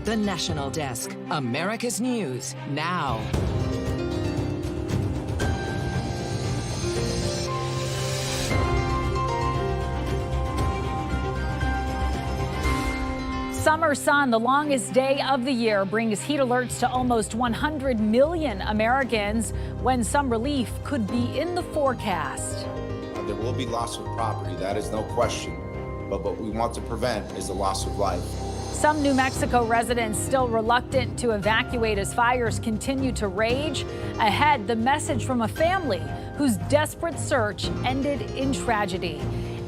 The National Desk, America's News, now. Summer sun, the longest day of the year, brings heat alerts to almost 100 million Americans when some relief could be in the forecast. There will be loss of property, that is no question. But what we want to prevent is the loss of life. Some New Mexico residents still reluctant to evacuate as fires continue to rage. Ahead, the message from a family whose desperate search ended in tragedy.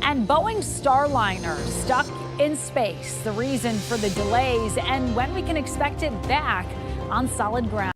And Boeing Starliner stuck in space, the reason for the delays and when we can expect it back on solid ground.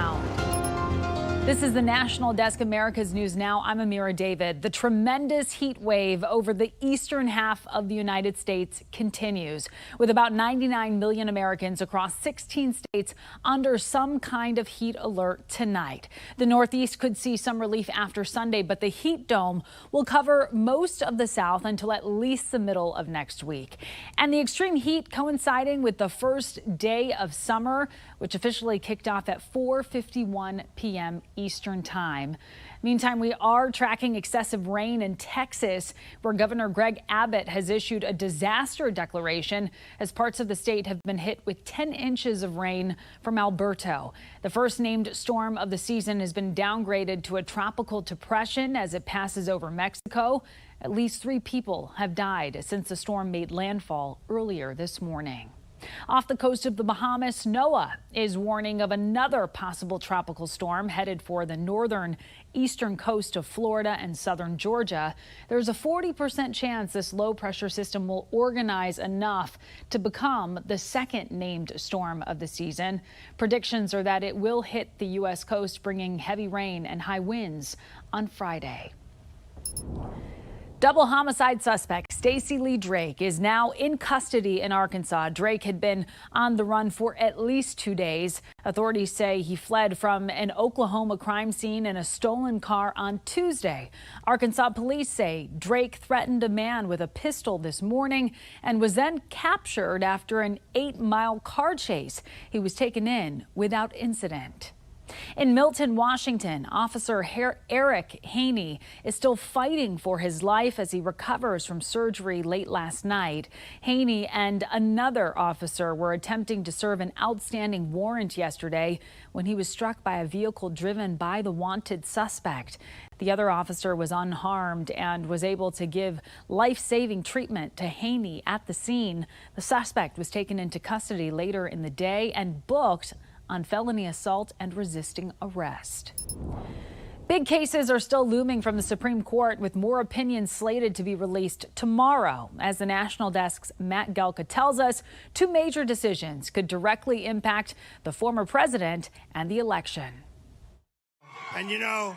This is the National Desk, America's News Now. I'm Amira David. The tremendous heat wave over the eastern half of the United States continues, with about 99 million Americans across 16 states under some kind of heat alert tonight. The Northeast could see some relief after Sunday, but the heat dome will cover most of the South until at least the middle of next week. And the extreme heat coinciding with the first day of summer, which officially kicked off at 4:51 p.m. Eastern Time. Meantime, we are tracking excessive rain in Texas, where Governor Greg Abbott has issued a disaster declaration as parts of the state have been hit with 10 inches of rain from Alberto. The first named storm of the season has been downgraded to a tropical depression as it passes over Mexico. At least 3 people have died since the storm made landfall earlier this morning. Off the coast of the Bahamas, NOAA is warning of another possible tropical storm headed for the northern eastern coast of Florida and southern Georgia. There's a 40% chance this low pressure system will organize enough to become the second named storm of the season. Predictions are that it will hit the U.S. coast, bringing heavy rain and high winds on Friday. Double homicide suspect Stacey Lee Drake is now in custody in Arkansas. Drake had been on the run for at least 2 days. Authorities say he fled from an Oklahoma crime scene in a stolen car on Tuesday. Arkansas police say Drake threatened a man with a pistol this morning and was then captured after an 8-mile car chase. He was taken in without incident. In Milton, Washington, Officer Eric Haney is still fighting for his life as he recovers from surgery late last night. Haney and another officer were attempting to serve an outstanding warrant yesterday when he was struck by a vehicle driven by the wanted suspect. The other officer was unharmed and was able to give life-saving treatment to Haney at the scene. The suspect was taken into custody later in the day and booked on felony assault and resisting arrest. Big cases are still looming from the Supreme Court, with more opinions slated to be released tomorrow. As the National Desk's Matt Gelka tells us, 2 major decisions could directly impact the former president and the election. And you know,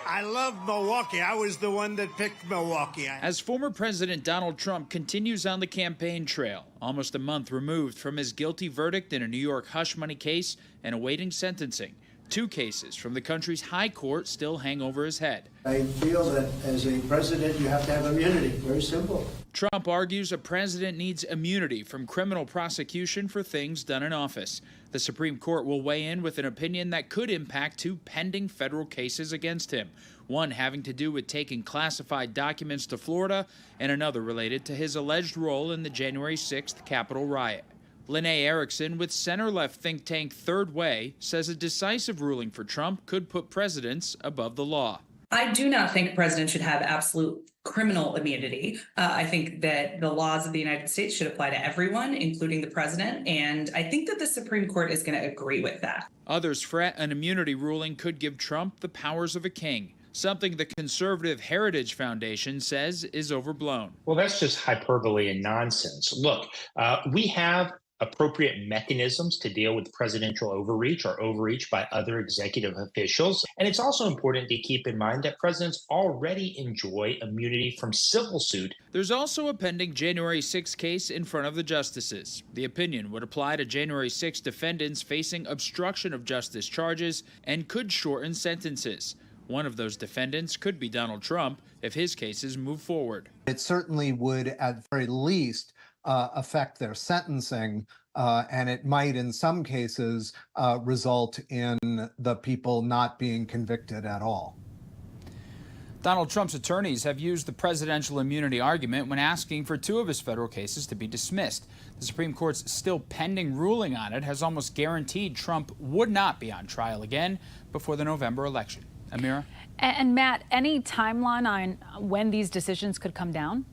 I love Milwaukee. I was the one that picked Milwaukee. As former President Donald Trump continues on the campaign trail, almost a month removed from his guilty verdict in a New York hush money case and awaiting sentencing, 2 cases from the country's high court still hang over his head. I feel that as a president, you have to have immunity. Very simple. Trump argues a president needs immunity from criminal prosecution for things done in office. The Supreme Court will weigh in with an opinion that could impact 2 pending federal cases against him, one having to do with taking classified documents to Florida and another related to his alleged role in the January 6th Capitol riot. Lene Erickson with center-left think tank Third Way says a decisive ruling for Trump could put presidents above the law. I do not think a president should have absolute criminal immunity. I think that the laws of the United States should apply to everyone, including the president. And I think that the Supreme Court is going to agree with that. Others fret an immunity ruling could give Trump the powers of a king, something the Conservative Heritage Foundation says is overblown. Well, that's just hyperbole and nonsense. Look, we have appropriate mechanisms to deal with presidential overreach or overreach by other executive officials. And it's also important to keep in mind that presidents already enjoy immunity from civil suit. There's also a pending January 6 case in front of the justices. The opinion would apply to January 6 defendants facing obstruction of justice charges and could shorten sentences. One of those defendants could be Donald Trump if his cases move forward. It certainly would, at the very least, affect their sentencing, and it might, in some cases, result in the people not being convicted at all. Donald Trump's attorneys have used the presidential immunity argument when asking for 2 of his federal cases to be dismissed. The Supreme Court's still pending ruling on it has almost guaranteed Trump would not be on trial again before the November election. Amira? And Matt, any timeline on when these decisions could come down?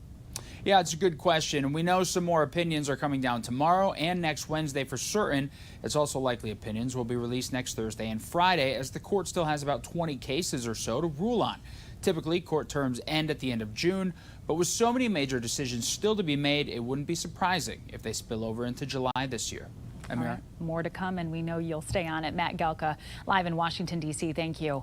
Yeah, it's a good question. And we know some more opinions are coming down tomorrow and next Wednesday for certain. It's also likely opinions will be released next Thursday and Friday, as the court still has about 20 cases or so to rule on. Typically, court terms end at the end of June, but with so many major decisions still to be made, it wouldn't be surprising if they spill over into July this year. Amira? Right, more to come, and we know you'll stay on it. Matt Gelka, live in Washington, D.C. Thank you.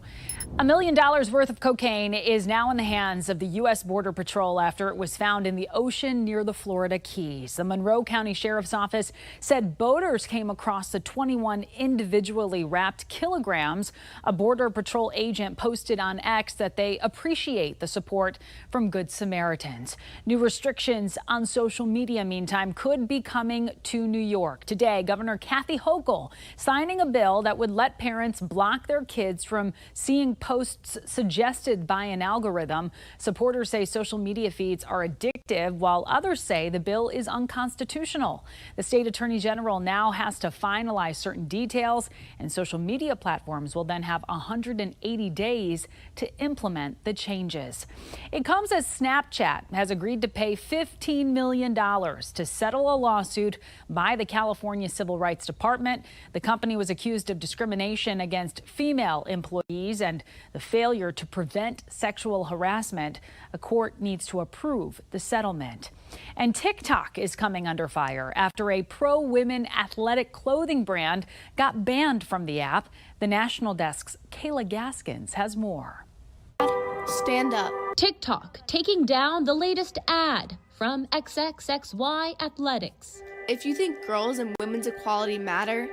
$1 million worth of cocaine is now in the hands of the U.S. Border Patrol after it was found in the ocean near the Florida Keys. The Monroe County Sheriff's Office said boaters came across the 21 individually wrapped kilograms. A Border Patrol agent posted on X that they appreciate the support from Good Samaritans. New restrictions on social media, meantime, could be coming to New York. Today, Governor Kathy Hochul signing a bill that would let parents block their kids from seeing posts suggested by an algorithm. Supporters say social media feeds are addictive, while others say the bill is unconstitutional. The state attorney general now has to finalize certain details, and social media platforms will then have 180 days to implement the changes. It comes as Snapchat has agreed to pay $15 million to settle a lawsuit by the California Civil Rights Department. The company was accused of discrimination against female employees and the failure to prevent sexual harassment. A court needs to approve the settlement. And TikTok is coming under fire after a pro-women athletic clothing brand got banned from the app. The National Desk's Kayla Gaskins has more. Stand up. TikTok taking down the latest ad from XXXY Athletics. If you think girls and women's equality matter,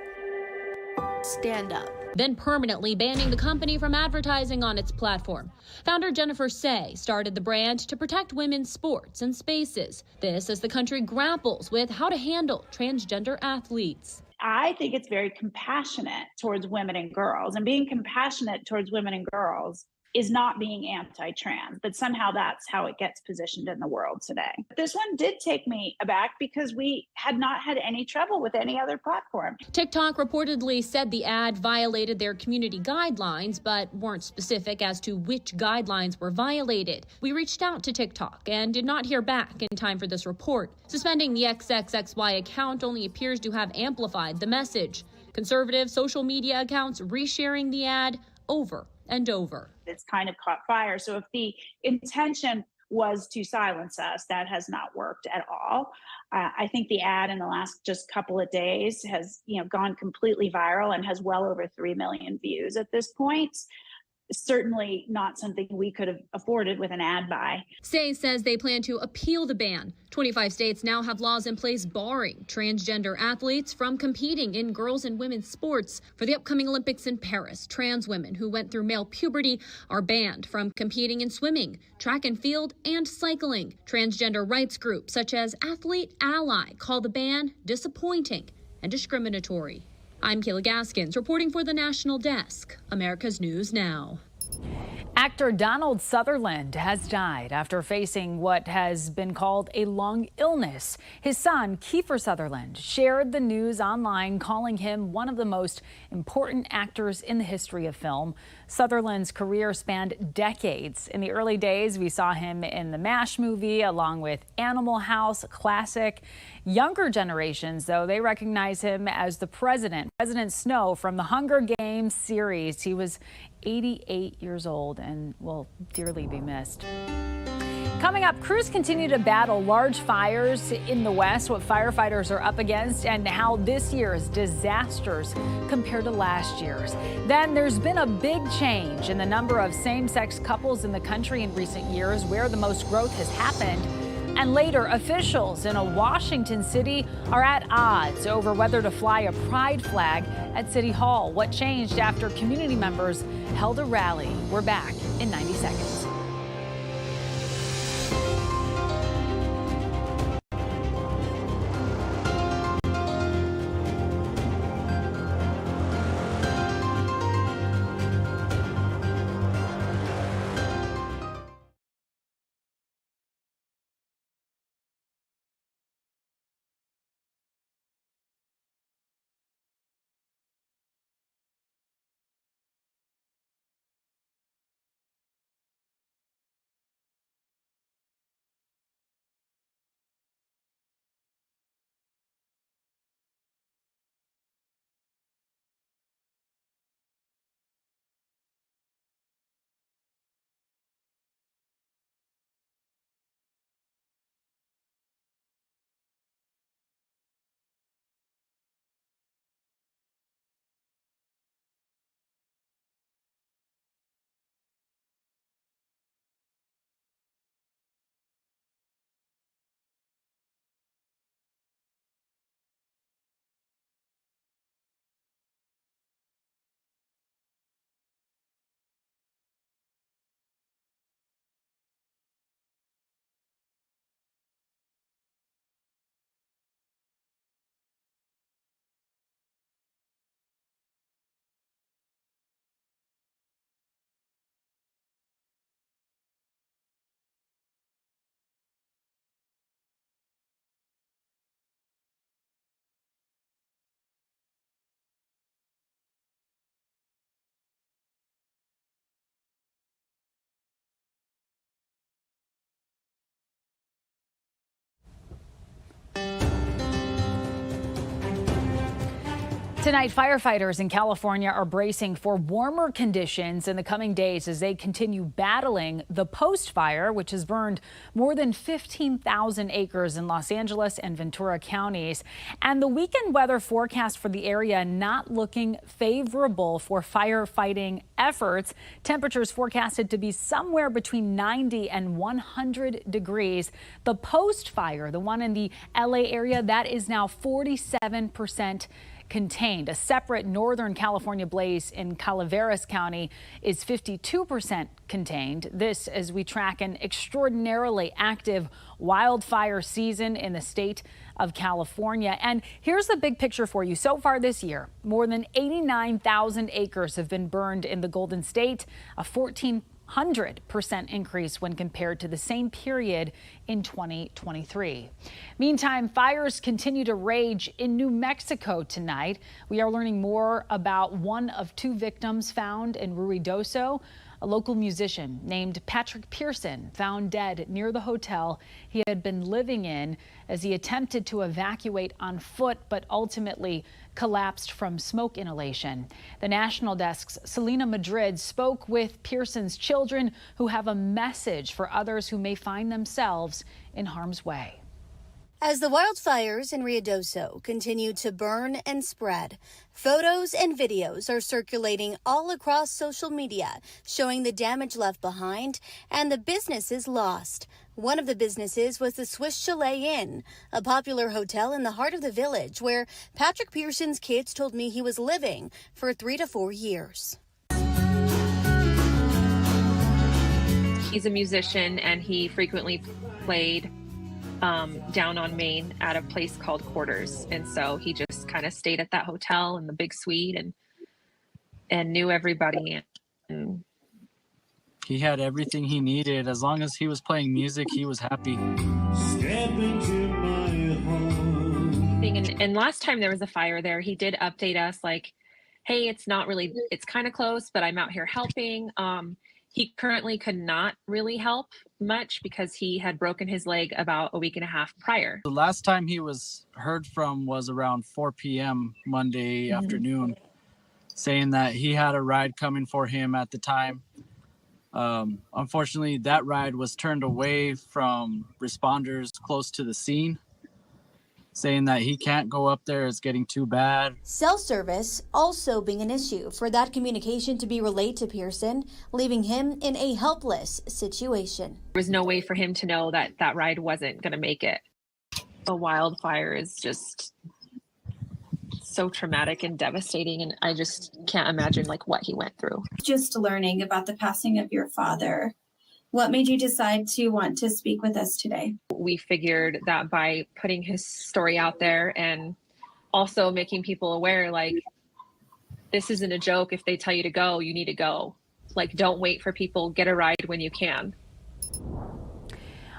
stand up. Then permanently banning the company from advertising on its platform. Founder Jennifer Say started the brand to protect women's sports and spaces. This as the country grapples with how to handle transgender athletes. I think it's very compassionate towards women and girls, and being compassionate towards women and girls is not being anti-trans, but somehow that's how it gets positioned in the world today. This one did take me aback because we had not had any trouble with any other platform. TikTok reportedly said the ad violated their community guidelines, but weren't specific as to which guidelines were violated. We reached out to TikTok and did not hear back in time for this report. Suspending the XXXY account only appears to have amplified the message. Conservative social media accounts resharing the ad over and over. It's kind of caught fire. So if the intention was to silence us, that has not worked at all. I think the ad in the last just couple of days has, gone completely viral and has well over 3 million views at this point. Certainly not something we could have afforded with an ad buy. Say says they plan to appeal the ban. 25 states now have laws in place barring transgender athletes from competing in girls' and women's sports. For the upcoming Olympics in Paris, trans women who went through male puberty are banned from competing in swimming, track and field, and cycling. Transgender rights groups such as Athlete Ally call the ban disappointing and discriminatory. I'm Kayla Gaskins reporting for the National Desk, America's News Now. Actor Donald Sutherland has died after facing what has been called a long illness. His son, Kiefer Sutherland, shared the news online, calling him one of the most important actors in the history of film. Sutherland's career spanned decades. In the early days, we saw him in the MASH movie, along with Animal House, a classic. Younger generations, though, they recognize him as the President Snow from the Hunger Games series. He was 88 years old and will dearly be missed. Coming up, crews continue to battle large fires in the West, what firefighters are up against, and how this year's disasters compare to last year's. Then there's been a big change in the number of same-sex couples in the country in recent years, where the most growth has happened. And later, officials in a Washington city are at odds over whether to fly a pride flag at City Hall. What changed after community members held a rally? We're back in 90 seconds. Tonight, firefighters in California are bracing for warmer conditions in the coming days as they continue battling the post-fire, which has burned more than 15,000 acres in Los Angeles and Ventura counties. And the weekend weather forecast for the area not looking favorable for firefighting efforts. Temperatures forecasted to be somewhere between 90 and 100 degrees. The post-fire, the one in the LA area, that is now 47% contained. A separate Northern California blaze in Calaveras County is 52% contained. This as we track an extraordinarily active wildfire season in the state of California. And here's the big picture for you. So far this year, more than 89,000 acres have been burned in the Golden State, a 1,400% increase when compared to the same period in 2023. Meantime, fires continue to rage in New Mexico tonight. We are learning more about one of two victims found in Ruidoso. A local musician named Patrick Pearson found dead near the hotel he had been living in as he attempted to evacuate on foot, but ultimately collapsed from smoke inhalation. The National Desk's Selena Madrid spoke with Pearson's children, who have a message for others who may find themselves in harm's way. As the wildfires in Ruidoso continue to burn and spread, photos and videos are circulating all across social media showing the damage left behind and the businesses lost. One of the businesses was the Swiss Chalet Inn, a popular hotel in the heart of the village where Patrick Pearson's kids told me he was living for 3 to 4 years. He's a musician and he frequently played down on Main at a place called Quarters, and so he just kind of stayed at that hotel in the big suite and knew everybody. And he had everything he needed. As long as he was playing music, he was happy. And last time there was a fire there, he did update us like, hey, it's kind of close, but I'm out here helping. He currently could not really help much because he had broken his leg about a week and a half prior. The last time he was heard from was around 4 p.m. Monday afternoon, saying that he had a ride coming for him at the time. Unfortunately, that ride was turned away from responders close to the scene, saying that he can't go up there, it's getting too bad. Cell service also being an issue for that communication to be relayed to Pearson, leaving him in a helpless situation. There was no way for him to know that that ride wasn't going to make it. A wildfire is just so traumatic and devastating, and I just can't imagine like what he went through. Just learning about the passing of your father, what made you decide to want to speak with us today? We figured that by putting his story out there and also making people aware, like, this isn't a joke. If they tell you to go, you need to go. Like, don't wait for people. Get a ride when you can.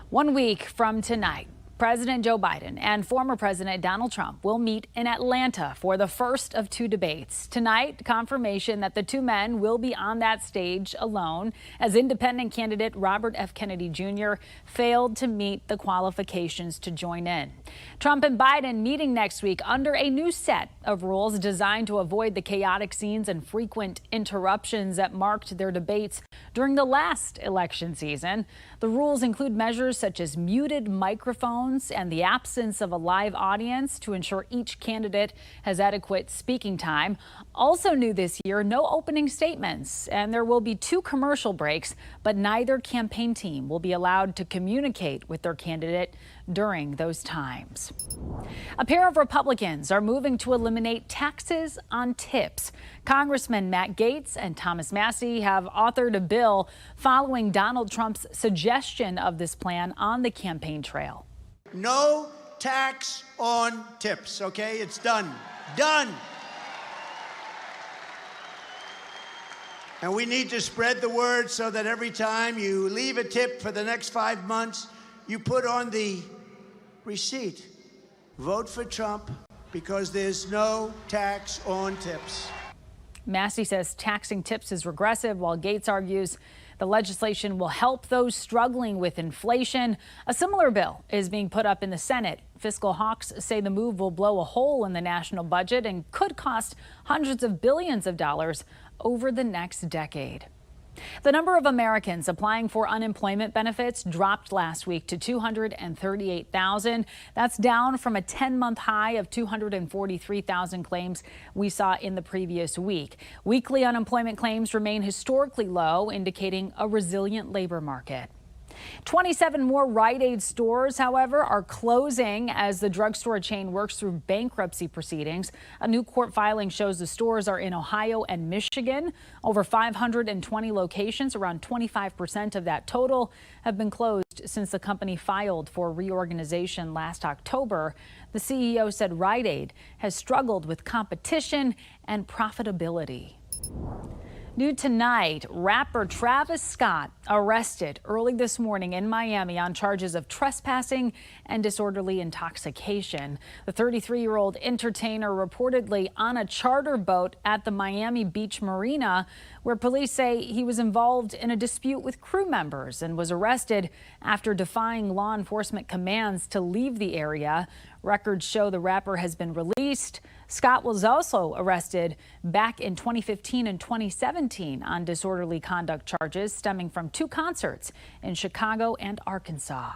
1 week from tonight, President Joe Biden and former President Donald Trump will meet in Atlanta for the first of two debates. Tonight, confirmation that the two men will be on that stage alone as independent candidate Robert F. Kennedy Jr. failed to meet the qualifications to join in. Trump and Biden meeting next week under a new set of rules designed to avoid the chaotic scenes and frequent interruptions that marked their debates during the last election season. The rules include measures such as muted microphones and the absence of a live audience to ensure each candidate has adequate speaking time. Also new this year, no opening statements, and there will be 2 commercial breaks, but neither campaign team will be allowed to communicate with their candidate during those times. A pair of Republicans are moving to eliminate taxes on tips. Congressman Matt Gaetz and Thomas Massie have authored a bill following Donald Trump's suggestion of this plan on the campaign trail. No tax on tips, okay? It's done. Done. And we need to spread the word so that every time you leave a tip for the next 5 months, you put on the receipt, vote for Trump because there's no tax on tips. Massie says taxing tips is regressive, while Gaetz argues The legislation will help those struggling with inflation. A similar bill is being put up in the Senate. Fiscal hawks say the move will blow a hole in the national budget and could cost hundreds of billions of dollars over the next decade. The number of Americans applying for unemployment benefits dropped last week to 238,000. That's down from a 10-month high of 243,000 claims we saw in the previous week. Weekly unemployment claims remain historically low, indicating a resilient labor market. 27 more Rite Aid stores, however, are closing as the drugstore chain works through bankruptcy proceedings. A new court filing shows the stores are in Ohio and Michigan. Over 520 locations, around 25% of that total, have been closed since the company filed for reorganization last October. The CEO said Rite Aid has struggled with competition and profitability. New tonight, rapper Travis Scott arrested early this morning in Miami on charges of trespassing and disorderly intoxication. The 33-year-old entertainer reportedly on a charter boat at the Miami Beach Marina, where police say he was involved in a dispute with crew members and was arrested after defying law enforcement commands to leave the area. Records show the rapper has been released. Scott was also arrested back in 2015 and 2017 on disorderly conduct charges stemming from two concerts in Chicago and Arkansas.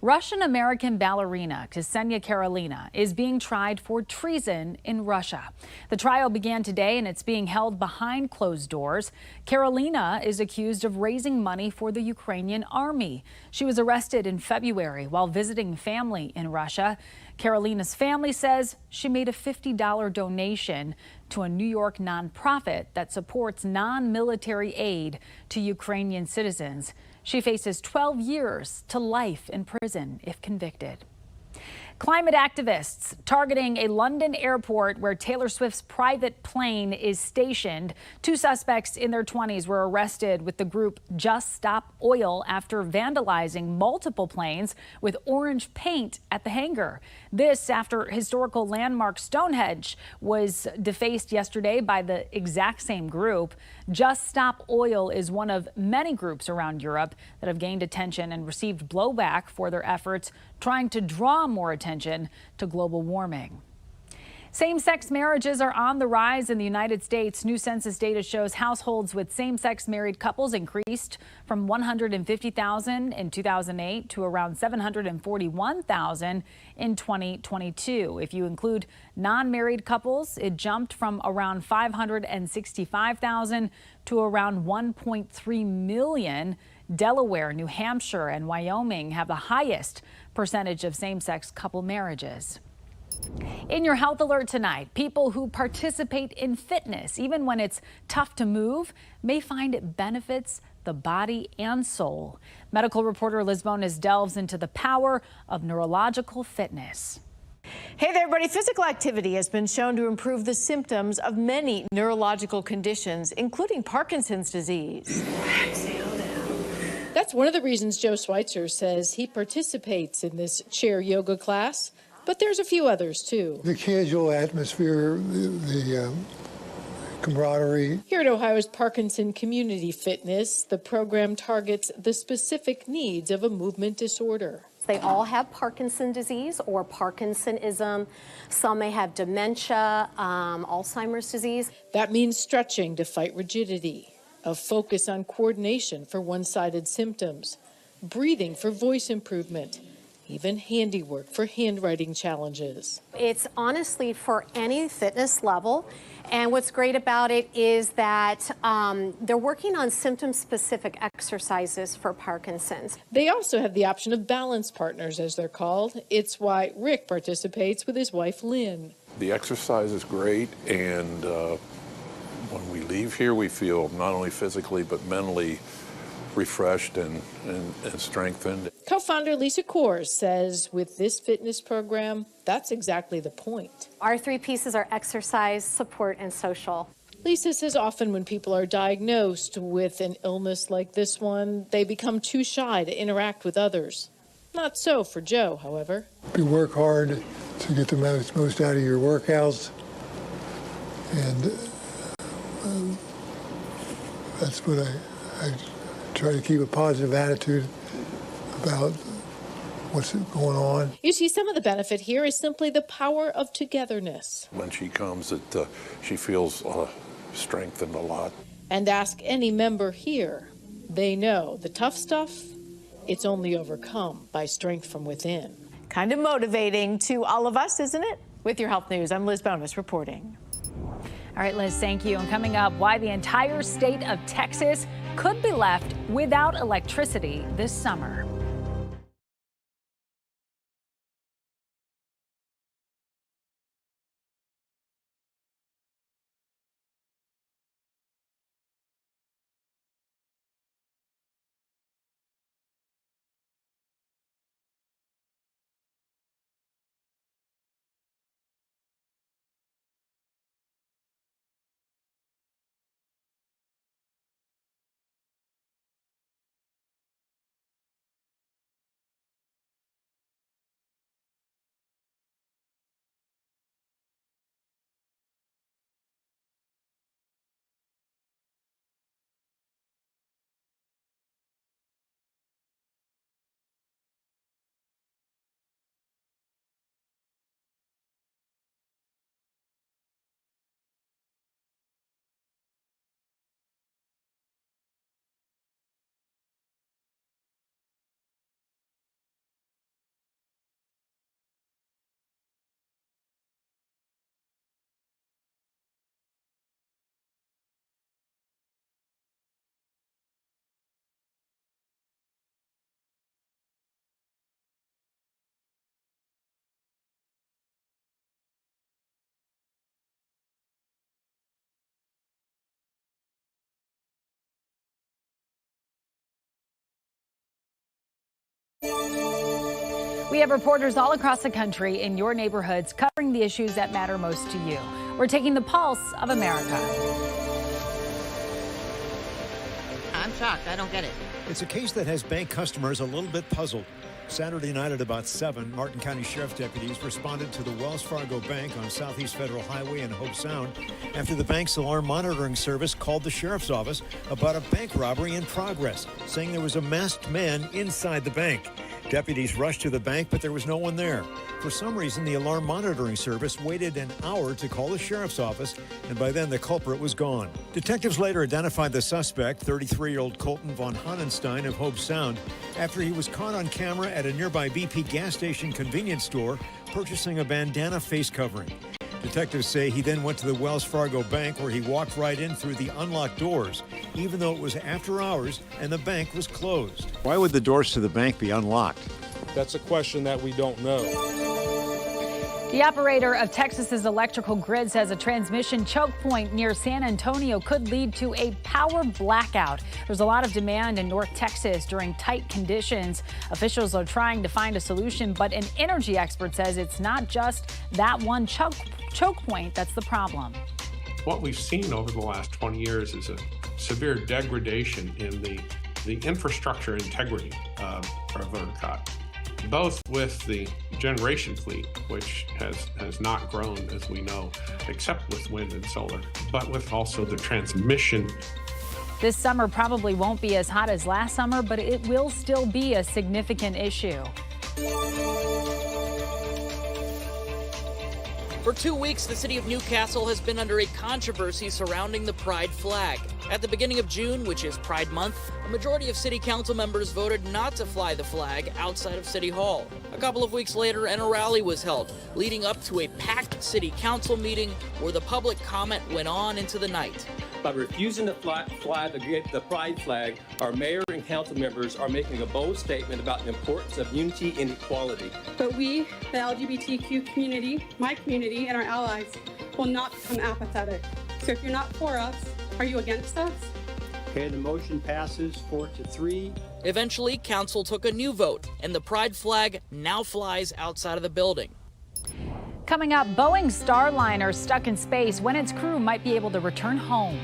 Russian-American ballerina Ksenia Karelina is being tried for treason in Russia. The trial began today and it's being held behind closed doors. Karelina is accused of raising money for the Ukrainian army. She was arrested in February while visiting family in Russia. Karelina's family says she made a $50 donation to a New York nonprofit that supports non-military aid to Ukrainian citizens. She faces 12 years to life in prison if convicted. Climate activists targeting a London airport where Taylor Swift's private plane is stationed. Two suspects in their 20s were arrested with the group Just Stop Oil after vandalizing multiple planes with orange paint at the hangar. This after historical landmark Stonehenge was defaced yesterday by the exact same group. Just Stop Oil is one of many groups around Europe that have gained attention and received blowback for their efforts trying to draw more attention to global warming. Same-sex marriages are on the rise in the United States. New census data shows households with same-sex married couples increased from 150,000 in 2008 to around 741,000 in 2022. If you include non-married couples, it jumped from around 565,000 to around 1.3 million. Delaware, New Hampshire, and Wyoming have the highest percentage of same-sex couple marriages. In your health alert tonight, people who participate in fitness, even when it's tough to move, may find it benefits the body and soul. Medical reporter Liz Bonas delves into the power of neurological fitness. Hey there, everybody. Physical activity has been shown to improve the symptoms of many neurological conditions, including Parkinson's disease. That's one of the reasons Joe Schweitzer says he participates in this chair yoga class, but there's a few others too. The casual atmosphere, the camaraderie. Here at Ohio's Parkinson Community Fitness, the program targets the specific needs of a movement disorder. They all have Parkinson's disease or Parkinsonism. Some may have dementia, Alzheimer's disease. That means stretching to fight rigidity, a focus on coordination for one-sided symptoms, breathing for voice improvement, even handiwork for handwriting challenges. It's honestly for any fitness level. And what's great about it is that they're working on symptom-specific exercises for Parkinson's. They also have the option of balance partners, as they're called. It's why Rick participates with his wife, Lynn. The exercise is great, and when we leave here, we feel not only physically but mentally refreshed and strengthened. Co-founder Lisa Kors says with this fitness program, that's exactly the point. Our three pieces are exercise, support, and social. Lisa says often when people are diagnosed with an illness like this one, they become too shy to interact with others. Not so for Joe, however. You work hard to get the most out of your workouts, and that's what I try to keep a positive attitude about what's going on. You see, some of the benefit here is simply the power of togetherness. When she comes, she feels strengthened a lot. And ask any member here, they know the tough stuff, it's only overcome by strength from within. Kind of motivating to all of us, isn't it? With your health news, I'm Liz Bonus reporting. All right, Liz, thank you. And coming up, why the entire state of Texas could be left without electricity this summer. We have reporters all across the country in your neighborhoods covering the issues that matter most to you. We're taking the pulse of America. I'm shocked. I don't get it. It's a case that has bank customers a little bit puzzled. Saturday night at about 7, Martin County Sheriff deputies responded to the Wells Fargo Bank on Southeast Federal Highway in Hope Sound after the bank's alarm monitoring service called the sheriff's office about a bank robbery in progress, saying there was a masked man inside the bank. Deputies rushed to the bank, but there was no one there. For some reason, the alarm monitoring service waited an hour to call the sheriff's office, and by then the culprit was gone. Detectives later identified the suspect, 33-year-old Colton von Honenstein of Hope Sound, after he was caught on camera at a nearby BP gas station convenience store purchasing a bandana face covering. Detectives say he then went to the Wells Fargo Bank where he walked right in through the unlocked doors, even though it was after hours and the bank was closed. Why would the doors to the bank be unlocked? That's a question that we don't know. The operator of Texas's electrical grid says a transmission choke point near San Antonio could lead to a power blackout. There's a lot of demand in North Texas during tight conditions. Officials are trying to find a solution, but an energy expert says it's not just that one choke point that's the problem. What we've seen over the last 20 years is a severe degradation in the infrastructure integrity of ERCOT, both with the generation fleet, which has not grown, as we know, except with wind and solar, but with also the transmission. This summer probably won't be as hot as last summer, but it will still be a significant issue. For 2 weeks, the city of Newcastle has been under a controversy surrounding the pride flag. At the beginning of June, which is Pride Month, a majority of city council members voted not to fly the flag outside of City Hall. A couple of weeks later, and a rally was held, leading up to a packed city council meeting where the public comment went on into the night. By refusing to fly the pride flag, our mayor and council members are making a bold statement about the importance of unity and equality. But we, the LGBTQ community, my community, and our allies will not become apathetic. So if you're not for us, are you against us? Okay, the motion passes 4-3. Eventually, council took a new vote, and the pride flag now flies outside of the building. Coming up, Boeing Starliner stuck in space when its crew might be able to return home.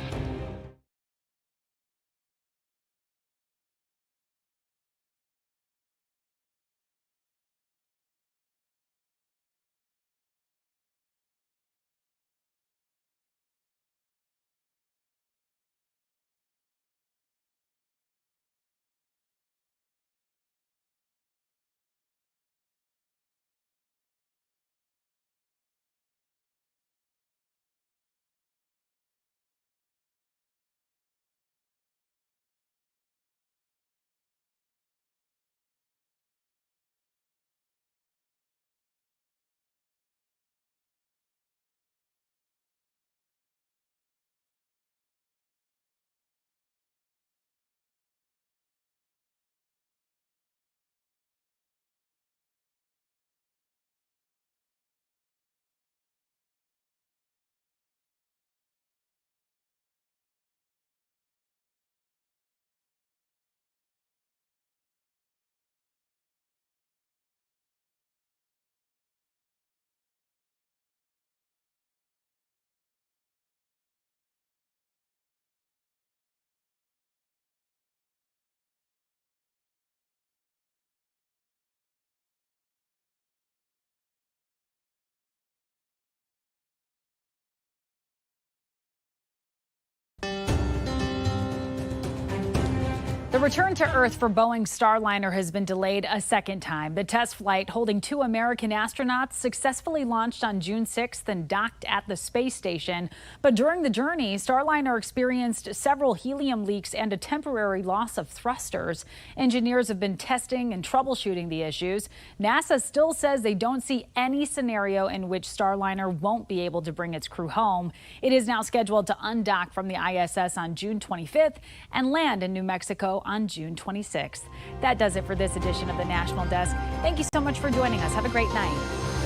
The return to Earth for Boeing Starliner has been delayed a second time. The test flight holding 2 American astronauts successfully launched on June 6th and docked at the space station. But during the journey, Starliner experienced several helium leaks and a temporary loss of thrusters. Engineers have been testing and troubleshooting the issues. NASA still says they don't see any scenario in which Starliner won't be able to bring its crew home. It is now scheduled to undock from the ISS on June 25th and land in New Mexico on June 26th. That does it for this edition of the National Desk. Thank you so much for joining us. Have a great night.